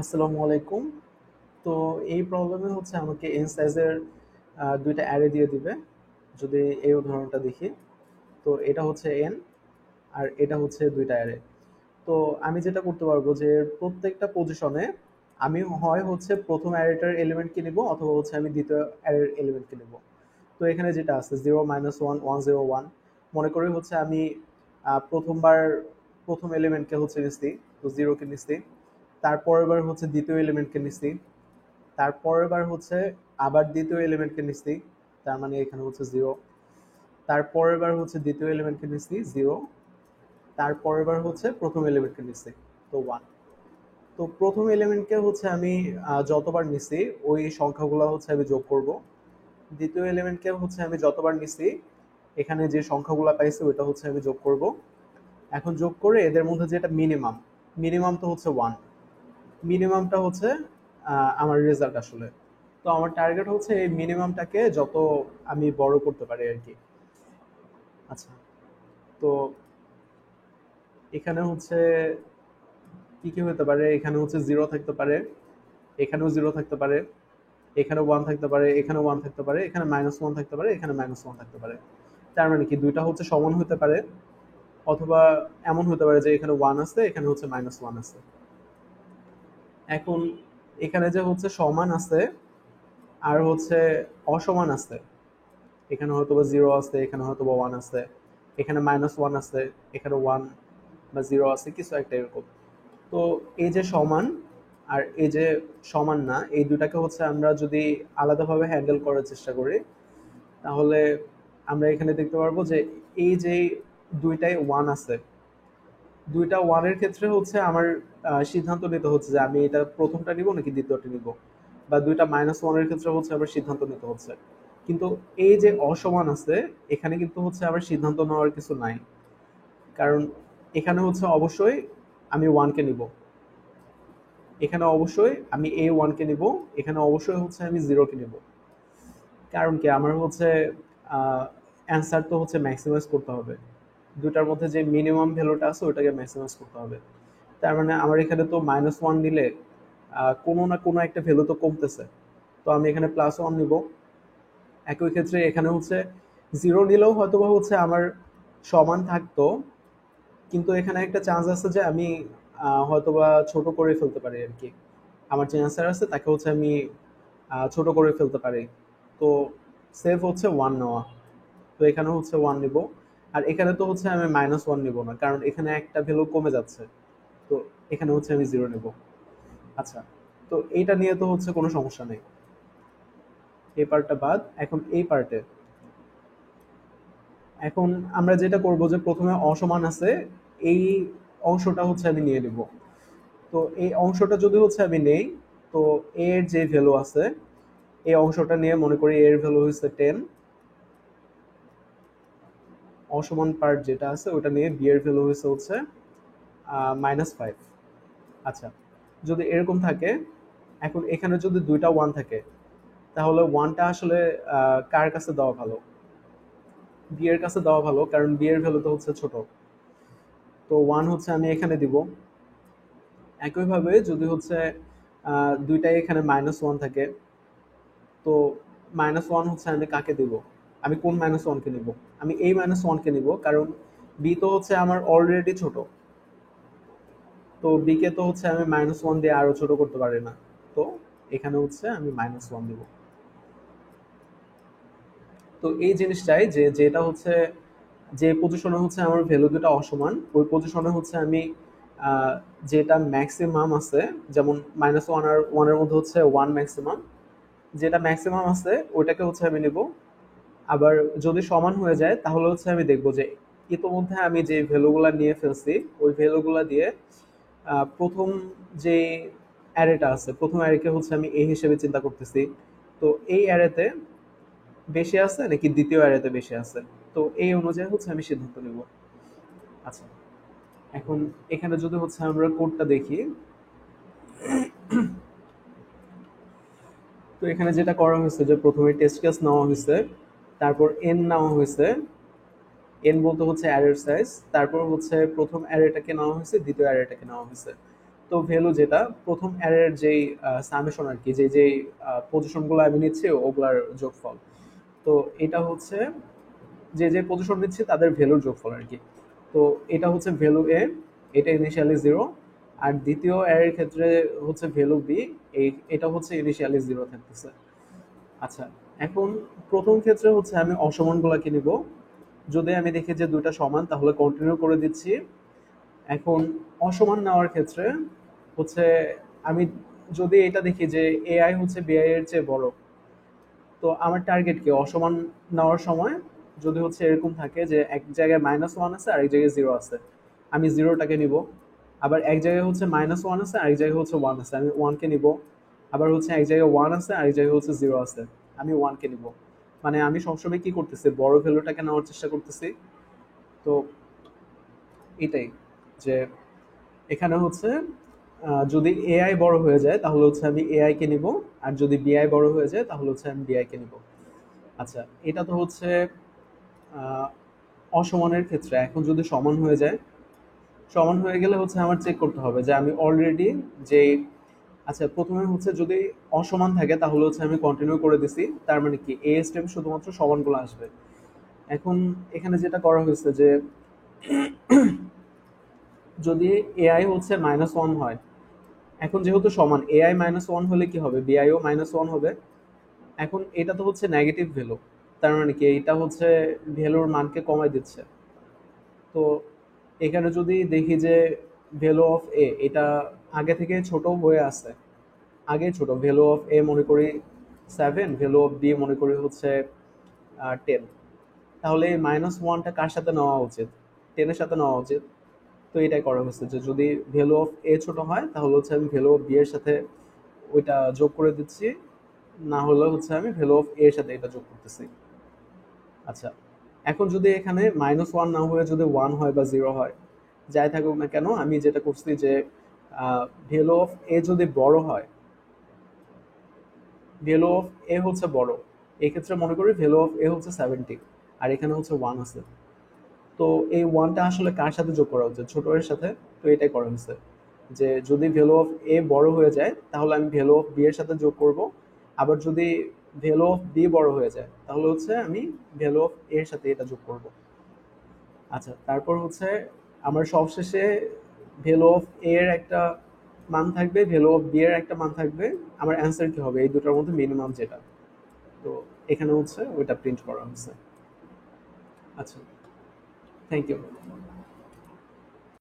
আসসালামু আলাইকুম। তো এই প্রবলেমে হচ্ছে আমাকে এন সাইজের দুইটা অ্যারে দিয়ে দিবে। যদি এই উদাহরণটা দেখি, তো এটা হচ্ছে এন আর এটা হচ্ছে দুইটা অ্যারে। তো আমি যেটা করতে পারবো যে প্রত্যেকটা পজিশনে আমি হয় হচ্ছে প্রথম অ্যারেটার এলিমেন্টকে নিব অথবা হচ্ছে আমি দ্বিতীয় অ্যারের এলিমেন্টকে নিব। তো এখানে যেটা আছে 0 - 1 1 0 1, মনে করি হচ্ছে আমি প্রথমবার প্রথম এলিমেন্টকে হচ্ছে নিচ্ছি, তো জিরোকে নিচ্ছি। তারপরের বার হচ্ছে দ্বিতীয় এলিমেন্টকে নিচ্ছি, তারপরের বার হচ্ছে আবার দ্বিতীয় এলিমেন্টকে নিচ্ছি, তার মানে এখানে হচ্ছে জিরো। তারপরের বার হচ্ছে দ্বিতীয় এলিমেন্টকে নিচ্ছি, জিরো। তারপরের বার হচ্ছে প্রথম এলিমেন্টকে নিচ্ছি, তো ওয়ান। তো প্রথম এলিমেন্টকে হচ্ছে আমি যতবার নিচ্ছি ওই সংখ্যাগুলো হচ্ছে আমি যোগ করব। দ্বিতীয় এলিমেন্টকে হচ্ছে আমি যতবার নিচ্ছি এখানে যে সংখ্যাগুলো পাইছি ওইটা হচ্ছে আমি যোগ করব। এখন যোগ করে এদের মধ্যে যেটা মিনিমাম, মিনিমাম তো হচ্ছে ওয়ান। মিনিমামটা হচ্ছে আমার রেজাল্ট আসলে। তো আমার টার্গেট হচ্ছে এই মিনিমামটাকে যত আমি বড় করতে পারি আর কি। আচ্ছা, তো এখানে হচ্ছে কি কি হতে পারে, এখানে হচ্ছে জিরো থাকতে পারে, এখানেও জিরো থাকতে পারে, এখানে ওয়ান থাকতে পারে, এখানে ওয়ান থাকতে পারে, এখানে -1 থাকতে পারে, এখানে -1 থাকতে পারে। তার মানে কি দুইটা হচ্ছে সমান হতে পারে, অথবা এমন হতে পারে যে এখানে ওয়ান আছে, এখানে হচ্ছে -1 আছে। এখন এখানে যে হচ্ছে সমান আছে আর হচ্ছে অসমান আছে, এখানে হয়তো বা জিরো আছে, এখানে হয়তো বা ওয়ান আছে, এখানে -1 আছে, এখানে ওয়ান বা জিরো আছে, কিছু একটা এরকম। তো এই যে সমান আর এই যে সমান না, এই দুটাকে হচ্ছে আমরা যদি আলাদাভাবে হ্যান্ডেল করার চেষ্টা করি, তাহলে আমরা এখানে দেখতে পারবো যে এই যে দুইটাই ওয়ান আছে, দুইটা ওয়ানের ক্ষেত্রে হচ্ছে আমার সিদ্ধান্ত নিতে হচ্ছে যে আমি এটা প্রথমটা নিব নাকি দ্বিতীয়টা নিব। বা দুইটা -1-এর ক্ষেত্রে হচ্ছে আমার সিদ্ধান্ত নিতে হচ্ছে। কিন্তু এই যে অসমান আছে, এখানে কিন্তু হচ্ছে আমার সিদ্ধান্ত নেওয়ার কিছু নাই। কারণ এখানে হচ্ছে অবশ্যই আমি ওয়ানকে নিব, এখানে অবশ্যই আমি ওয়ানকে নিব, এখানে অবশ্যই হচ্ছে আমি জিরোকে নিব। কারণ কি আমার হচ্ছে অ্যান্সার তো হচ্ছে ম্যাক্সিমাইজ করতে হবে। দুটার মধ্যে যে মিনিমাম ভ্যালুটা আছে ওটাকে ম্যাক্সিমাইজ করতে হবে। তার মানে আমার এখানে তো -1 নিলে কোনো না কোনো একটা ভ্যালু তো কমতেছে, তো আমি এখানে +1 নিব। একই ক্ষেত্রে এখানে হচ্ছে জিরো নিলেও হয়তো বা হচ্ছে আমার সমান থাকতো, কিন্তু এখানে একটা চান্স আছে যে আমি হয়তোবা ছোট করে ফেলতে পারি আর কি। আমার যে অ্যান্সার আছে তাকে হচ্ছে আমি ছোট করে ফেলতে পারি। তো সেভ হচ্ছে ওয়ান নেওয়া। তো এখানে হচ্ছে ওয়ান নিব। আর এখানে তো হচ্ছে আমি -1 নিব না, কারণ এখানে একটা ভ্যালু কমে যাচ্ছে। তো এখানে হচ্ছে আমি জিরো নেব। আচ্ছা, তো এইটা নিয়ে তো হচ্ছে কোনো সমস্যা নেই। এই পার্টটা বাদ, এখন এই পার্টে এখন আমরা যেটা করব যে প্রথমে অসমান আছে, এই অংশটা হচ্ছে আমি নিয়ে নিব। তো এই অংশটা যদি হচ্ছে আমি নেই, তো এর যে ভ্যালু আছে এই অংশটা নিয়ে মনে করি এর ভ্যালু হচ্ছে 10। অসমান পার্ট যেটা আছে ওটা নিয়ে বি এর ভ্যালু হচ্ছে -5। আচ্ছা, যদি এরকম থাকে, এখন এখানে যদি দুইটা ওয়ান থাকে, তাহলে ওয়ানটা আসলে কার কাছে দেওয়া ভালো? বি এর কাছে দেওয়া ভালো, কারণ বি এর ভ্যালু তো হচ্ছে ছোট। তো ওয়ান হচ্ছে আমি এখানে দিব। একইভাবে যদি হচ্ছে দুইটাই এখানে -1 থাকে, তো -1 হচ্ছে আমি কাকে দিব? আমি কোন -1 কে নিব? আমি এই -1 কে নিব, কারণ বি তো হচ্ছে আমার অলরেডি ছোট। তো বি কে তো হচ্ছে আমি -1 দিয়ে আরো ছোট করতে পারি না। তো এখানে হচ্ছে আমি -1 দিব। তো এই জিনিসটাই যে যেটা হচ্ছে যে পজিশনে হচ্ছে আমার ভ্যালু দুটো অসমান, ওই পজিশনে হচ্ছে আমি আহ, যেটা ম্যাক্সিমাম আছে, যেমন -1 আর ওয়ানের মধ্যে হচ্ছে ওয়ান ম্যাক্সিমাম, যেটা ম্যাক্সিমাম আছে ওইটাকে হচ্ছে আমি নিব। আবার যদি সমান হয়ে যায় তাহলে হচ্ছে আমি দেখবো যে ইতোমধ্যে আমি যে ভ্যালুগুলা নিয়ে ফেলছি ওই ভ্যালুগুলা দিয়ে প্রথম যে অ্যারেটা আছে, প্রথম অ্যারেকে হচ্ছে আমি এ হিসেবে চিন্তা করতেছি। তো এই অ্যারেতে বেশি আছে নাকি দ্বিতীয় অ্যারেতে বেশি আছে, তো এই অনুযায়ী হচ্ছে আমি সিদ্ধান্ত নেব। আচ্ছা, এখন এখানে যদি হচ্ছে আমরা কোডটা দেখি, তো এখানে যেটা করা হয়েছে যে প্রথমে টেস্ট কেস নেওয়া হয়েছে, তারপর এন নেওয়া হয়েছে। এন বলতে হচ্ছে অ্যারের সাইজ, তারপর হচ্ছে প্রথম অ্যারেটাকে নেওয়া হয়েছে, দ্বিতীয় অ্যারেটাকে নেওয়া হয়েছে। তো ভ্যালু যেটা প্রথম অ্যারের যেই সামেশন আর কি, যে যে পজিশনগুলো আমি নিচ্ছি ওগুলার যোগফল। তো এটা হচ্ছে যে যে পজিশন নিচ্ছি তাদের ভ্যালুর যোগফল আর কি। তো এটা হচ্ছে ভ্যালু এ, এটা ইনিশিয়ালি 0। আর দ্বিতীয় অ্যারের ক্ষেত্রে হচ্ছে ভ্যালু বি, এটা হচ্ছে ইনিশিয়ালি 0 থাকতেছে। আচ্ছা, এখন প্রথম ক্ষেত্রে হচ্ছে আমি অসমানগুলোকে নিব। যদি আমি দেখি যে দুইটা সমান তাহলে কন্টিনিউ করে দিচ্ছি। এখন অসমান নেওয়ার ক্ষেত্রে হচ্ছে আমি যদি এটা দেখি যে এআই হচ্ছে বিআই এর চেয়ে বড়, তো আমার টার্গেট কি অসমান নেওয়ার সময় যদি হচ্ছে এরকম থাকে যে এক জায়গায় -1 আছে আর এক জায়গায় 0 আছে, আমি 0টাকে নিব। আবার এক জায়গায় হচ্ছে -1 আছে আর এক জায়গায় হচ্ছে 1 আছে, আমি 1কে নিব। আবার হচ্ছে এক জায়গায় 1 আছে আর এক জায়গায় হচ্ছে 0 আছে, আমি 1কে নিব। মানে আমি সবসময় কি করতেছি, বড় ভ্যালুটাকে নেওয়ার চেষ্টা করতেছি। তো এটাই যে এখানে হচ্ছে যদি এআই বড় হয়ে যায় তাহলে হচ্ছে আমি এআই কে নিব, আর যদি বিআই বড় হয়ে যায় তাহলে হচ্ছে আমি বিআই কে নিব। আচ্ছা, এটা তো হচ্ছে আহ, অসমানের ক্ষেত্রে। এখন যদি সমান হয়ে যায়, সমান হয়ে গেলে হচ্ছে আমার চেক করতে হবে যে আমি অলরেডি যে, আচ্ছা প্রথমে হচ্ছে যদি অসমান থাকে তাহলে হচ্ছে আমি কন্টিনিউ করে দিছি, তার মানে কি এ স্টেপ শুধুমাত্র সমানগুলো আসবে। এখন এখানে যেটা করা হয়েছে যে যদি এআই হচ্ছে -1 হয়, এখন যেহেতু সমান এআই -1 হলে কি হবে, বিআইও -1 হবে। এখন এটা তো হচ্ছে নেগেটিভ ভ্যালু, তার মানে কি এটা হচ্ছে ভ্যালুর মানকে কমায় দিচ্ছে। তো এখানে যদি দেখি যে ভ্যালু অফ এ এটা আগে থেকে ছোট হয়ে আছে, আগে ছোট ভ্যালু অফ এ মনে করি 7, ভ্যালু অফ বি মনে করি হচ্ছে 10, তাহলে এই -1টা কার সাথে নেওয়া উচিত, 10-এর সাথে নেওয়া উচিত। তো এটাই করা হয়েছে যে যদি ভ্যালু অফ এ ছোট হয় তাহলে হচ্ছে আমি ভ্যালু অফ বি এর সাথে ওইটা যোগ করে দিচ্ছি, না হলে হচ্ছে আমি ভ্যালু অফ এ এর সাথে এটা যোগ করতেছি। আচ্ছা, এখন যদি এখানে -1 না হয়ে যদি 1 হয় বা 0 হয়, যাই থাকুক না কেন, আমি যেটা করছি যে ভ্যালু অফ এ যদি বড় হয়, ভ্যালু অফ এ হচ্ছে বড়, এই ক্ষেত্রে মনে করি ভ্যালু অফ এ হচ্ছে 70 আর এখানে হচ্ছে 1 আছে। তো এই 1টা আসলে কার সাথে যোগ করা উচিত, ছোট এর সাথে। তো এটাই করা হয়েছে যে যদি ভ্যালু অফ এ বড় হয়ে যায় তাহলে আমি ভ্যালু অফ বি এর সাথে যোগ করব। আবার যদি ভ্যালু অফ বি বড় হয়ে যায় তাহলে হচ্ছে আমি ভ্যালু অফ এর সাথে এটা যোগ করব। আচ্ছা, তারপর হচ্ছে আমার সবশেষে ভ্যালু অফ এ এর একটা মান থাকবে, ভ্যালু অফ বি এর একটা মান থাকবে। আমার অ্যান্সার কি হবে, এই দুটোর মধ্যে মিনিমাম যেটা। তো এখানে হচ্ছে ওইটা প্রিন্ট করা হচ্ছে। আচ্ছা, থ্যাংক ইউ।